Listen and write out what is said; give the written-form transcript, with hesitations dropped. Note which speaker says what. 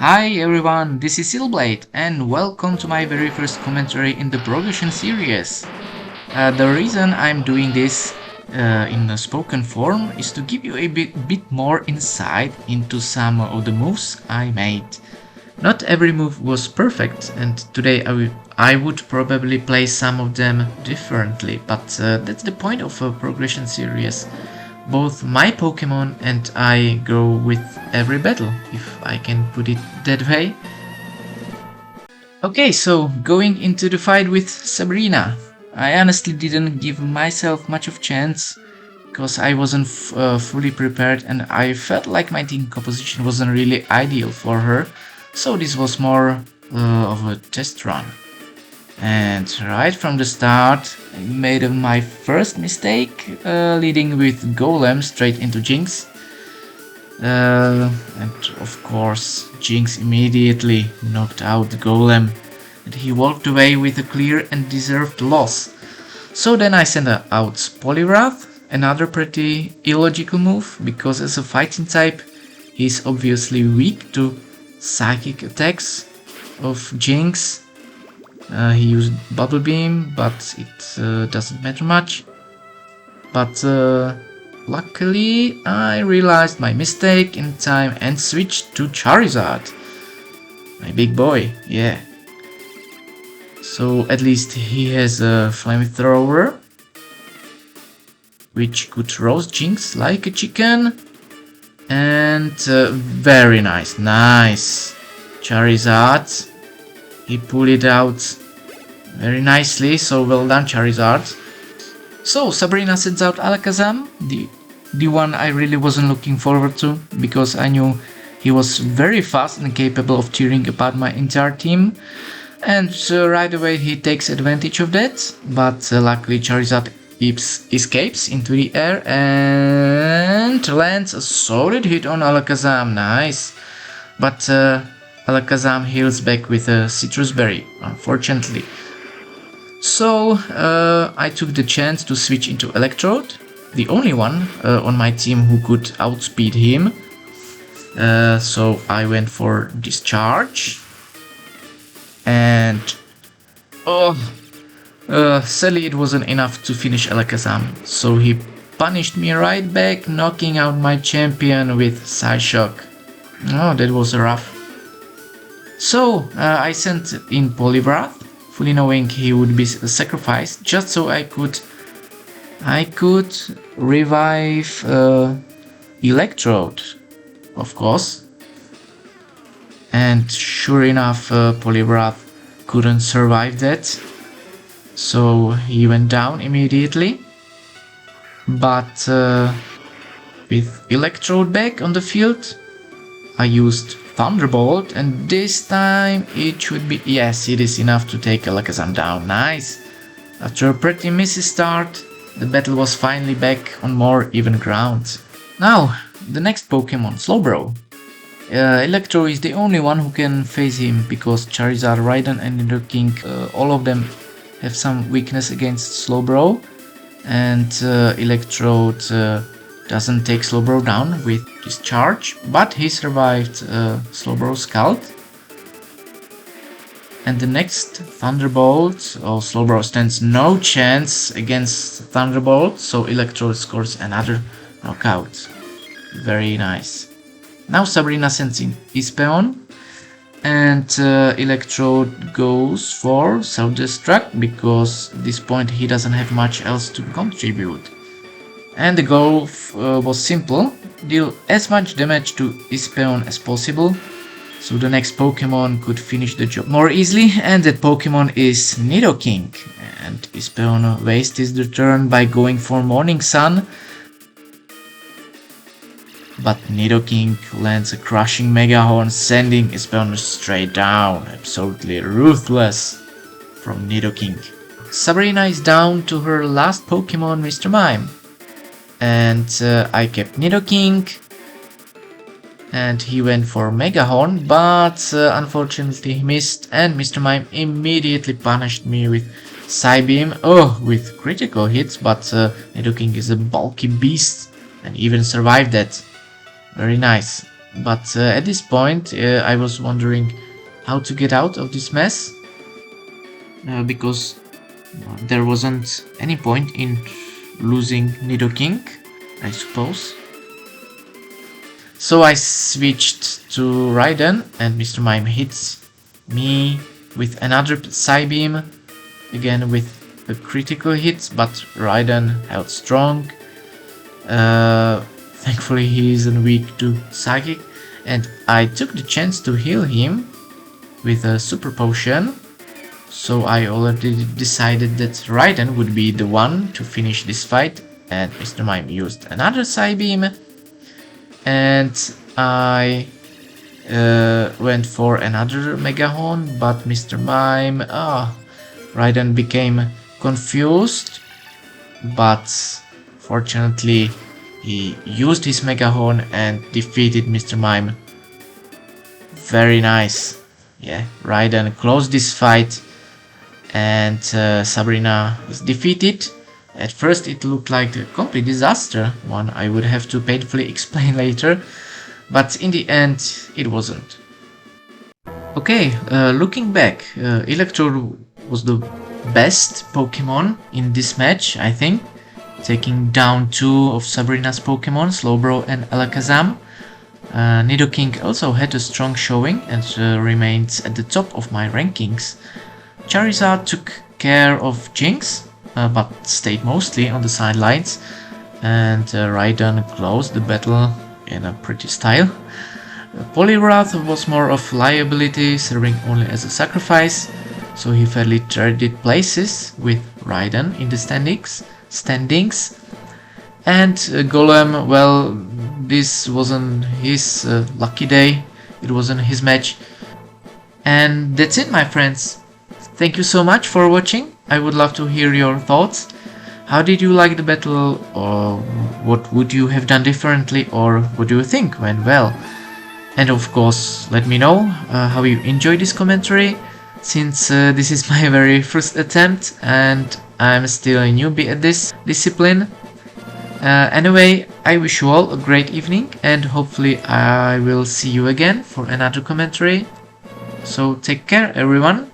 Speaker 1: Hi everyone, this is Silblade and welcome to my very first commentary in the Progression Series. The reason I'm doing this in a spoken form is to give you a bit more insight into some of the moves I made. Not every move was perfect, and today I would probably play some of them differently, but that's the point of a Progression Series. Both my Pokemon and I grow with every battle, if I can put it that way. Okay, so going into the fight with Sabrina. I honestly didn't give myself much of chance because I wasn't fully prepared and I felt like my team composition wasn't really ideal for her, so this was more of a test run. And right from the start, I made my first mistake, leading with Golem straight into Jynx. And of course, Jynx immediately knocked out the Golem, and he walked away with a clear and deserved loss. So then I sent out Poliwrath, another pretty illogical move, because as a fighting type, he's obviously weak to psychic attacks of Jynx. He used Bubble Beam, but it doesn't matter much. But luckily I realized my mistake in time and switched to Charizard. My big boy, yeah. So at least he has a flamethrower, which could roast Jynx like a chicken. And very nice. Charizard. He pulled it out very nicely, so well done Charizard. So Sabrina sends out Alakazam, the one I really wasn't looking forward to, because I knew he was very fast and capable of tearing apart my entire team. And right away he takes advantage of that, but luckily Charizard escapes into the air and lands a solid hit on Alakazam, nice. But Alakazam heals back with a citrus berry, unfortunately. So I took the chance to switch into Electrode, the only one on my team who could outspeed him. So I went for Discharge. And sadly it wasn't enough to finish Alakazam, so he punished me right back, knocking out my champion with Psyshock. Oh, that was rough. So I sent in Poliwrath, fully knowing he would be sacrificed, just so I could revive Electrode, of course. And sure enough, Poliwrath couldn't survive that, so he went down immediately. But with Electrode back on the field, I used Thunderbolt, and this time it should be, yes, it is enough to take Alakazam down, nice. After a pretty messy start, the battle was finally back on more even ground. Now, the next Pokemon, Slowbro. Electro is the only one who can face him, because Charizard, Raiden and Nidoking, all of them have some weakness against Slowbro, and Electrode doesn't take Slowbro down with Discharge, but he survived Slowbro's Scald. And the next Thunderbolt, Slowbro stands no chance against Thunderbolt, so Electrode scores another knockout. Very nice. Now Sabrina sends in Espeon, and Electrode goes for Self-Destruct, because at this point he doesn't have much else to contribute. And the goal was simple, deal as much damage to Espeon as possible, so the next Pokemon could finish the job more easily, and that Pokemon is Nidoking. And Espeon wastes the turn by going for Morning Sun, but Nidoking lands a crushing Mega Horn, sending Espeon straight down. Absolutely ruthless from Nidoking. Sabrina is down to her last Pokemon, Mr. Mime. And I kept Nidoking, and he went for Mega Horn, but unfortunately he missed, and Mr. Mime immediately punished me with Psybeam, with critical hits, but Nidoking is a bulky beast and even survived that. Very nice. But at this point I was wondering how to get out of this mess, because there wasn't any point in losing Nidoking, I suppose. So I switched to Raiden, and Mr. Mime hits me with another Psybeam, again with a critical hit, but Raiden held strong. Thankfully he isn't weak to Psychic, and I took the chance to heal him with a Super Potion. So I already decided that Raiden would be the one to finish this fight, and Mr. Mime used another Psybeam, and I went for another Mega Horn, but Mr. Mime, Raiden became confused, but fortunately he used his Mega Horn and defeated Mr. Mime. Very nice. Yeah, Raiden closed this fight, and Sabrina was defeated. At first it looked like a complete disaster, one I would have to painfully explain later, but in the end it wasn't. Okay, looking back, Electrode was the best Pokemon in this match, I think, taking down two of Sabrina's Pokemon, Slowbro and Alakazam. Nidoking also had a strong showing and remains at the top of my rankings. Charizard took care of Jynx, but stayed mostly on the sidelines, and Raiden closed the battle in a pretty style. Poliwrath was more of liability, serving only as a sacrifice, so he fairly traded places with Raiden in the standings. And Golem, well, this wasn't his lucky day, it wasn't his match. And that's it, my friends. Thank you so much for watching. I would love to hear your thoughts. How did you like the battle, or what would you have done differently, or what do you think went well? And of course, let me know how you enjoyed this commentary, since this is my very first attempt and I'm still a newbie at this discipline. Anyway, I wish you all a great evening, and hopefully I will see you again for another commentary. So take care, everyone.